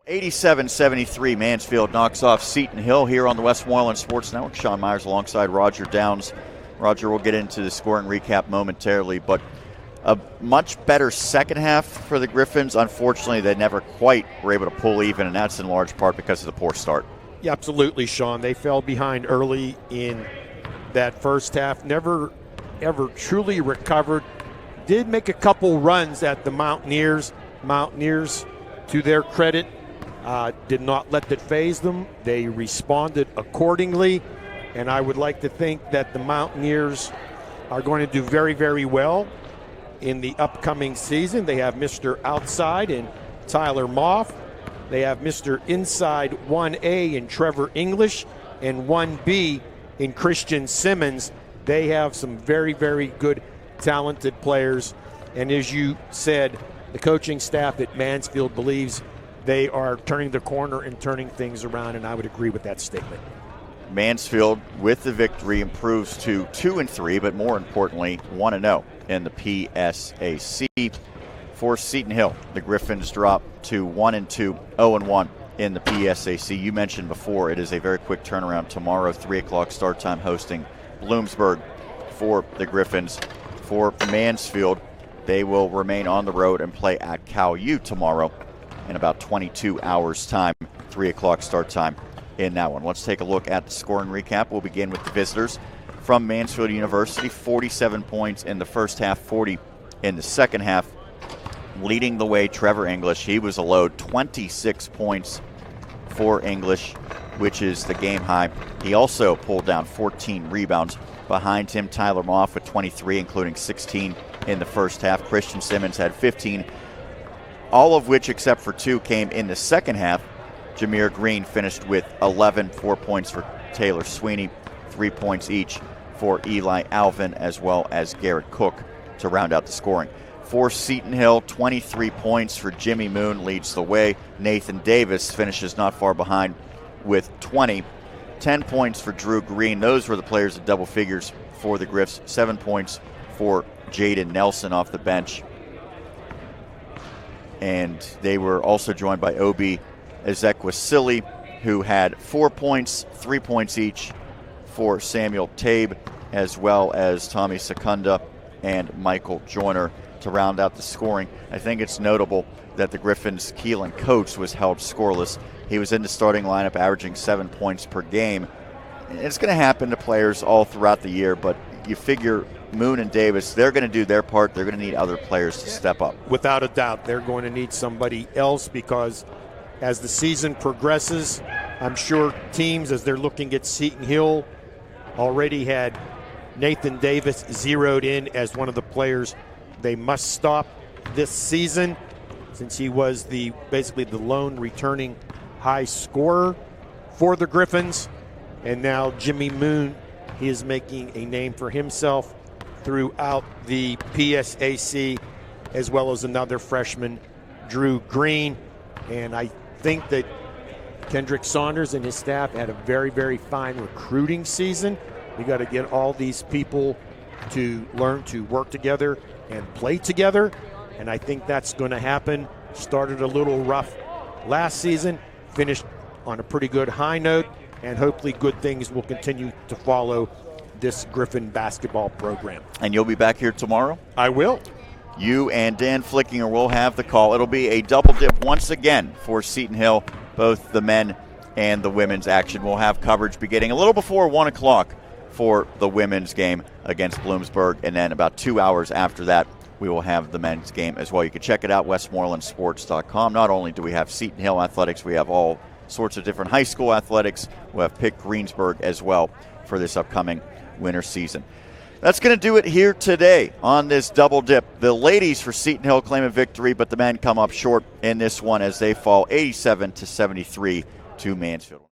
87-73, Mansfield knocks off Seton Hill here on the Westmoreland Sports Network. Sean Myers alongside Roger Downs. Roger will get into the scoring recap momentarily, but a much better second half for the Griffins. Unfortunately, they never quite were able to pull even, and that's in large part because of the poor start. Yeah, absolutely, Sean. They fell behind early in that first half, never ever truly recovered. Did make a couple runs at the Mountaineers. Mountaineers, to their credit, did not let that faze them. They responded accordingly, and I would like to think that the Mountaineers are going to do very, very well in the upcoming season. They have Mr. Outside in Tyler Moff. They have Mr. Inside 1A in Trevor English and 1B in Christian Simmons. They have some very, very good, talented players. And as you said, the coaching staff at Mansfield believes they are turning the corner and turning things around, and I would agree with that statement. Mansfield, with the victory, improves to 2-3, but more importantly, 1-0 in the PSAC. For Seton Hill, the Griffins drop to 1-2, 0-1 in the PSAC. You mentioned before, it is a very quick turnaround tomorrow, 3 o'clock start time, hosting Bloomsburg for the Griffins. For Mansfield, they will remain on the road and play at Cal U tomorrow in about 22 hours' time, 3 o'clock start time in that one. Let's take a look at the scoring recap. We'll begin with the visitors. From Mansfield University, 47 points in the first half, 40 in the second half. Leading the way, Trevor English. He was a load, 26 points for English, which is the game high. He also pulled down 14 rebounds. Behind him, Tyler Moff with 23, including 16 in the first half. Christian Simmons had 15, all of which, except for 2, came in the second half. Jameer Green finished with 11, 4 points for Taylor Sweeney, 3 points each for Eli Alvin, as well as Garrett Cook to round out the scoring. For Seton Hill, 23 points for Jimmy Moon leads the way. Nathan Davis finishes not far behind with 20. 10 points for Drew Green. Those were the players at double figures for the Griffs. 7 points for Jaden Nelson off the bench. And they were also joined by Obi Ezekwesili, who had 4 points, 3 points each for Samuel Tabe, as well as Tommy Secunda and Michael Joyner to round out the scoring. I think it's notable that the Griffins' Keelan Coates was held scoreless. He was in the starting lineup averaging 7 points per game. It's going to happen to players all throughout the year, but you figure Moon and Davis, they're going to do their part. They're going to need other players to step up. Without a doubt, they're going to need somebody else, because as the season progresses, I'm sure teams, as they're looking at Seton Hill, already had Nathan Davis zeroed in as one of the players they must stop this season, since he was basically the lone returning high scorer for the Griffins. And now Jimmy Moon, he is making a name for himself throughout the PSAC, as well as another freshman, Drew Green. And I think that Kendrick Saunders and his staff had a very, very fine recruiting season. We got to get all these people to learn to work together and play together, and I think that's going to happen. Started a little rough last season, finished on a pretty good high note, and hopefully good things will continue to follow this Griffin basketball program. And you'll be back here tomorrow? I will. You and Dan Flickinger will have the call. It'll be a double dip once again for Seton Hill, both the men and the women's action. We'll have coverage beginning a little before 1 o'clock for the women's game against Bloomsburg, and then about 2 hours after that, we will have the men's game as well. You can check it out, westmorelandsports.com. Not only do we have Seton Hill athletics, we have all sorts of different high school athletics. We'll have Pitt Greensburg as well for this upcoming winter season. That's going to do it here today on this double dip. The ladies for Seton Hill claim a victory, but the men come up short in this one as they fall 87-73 to Mansfield.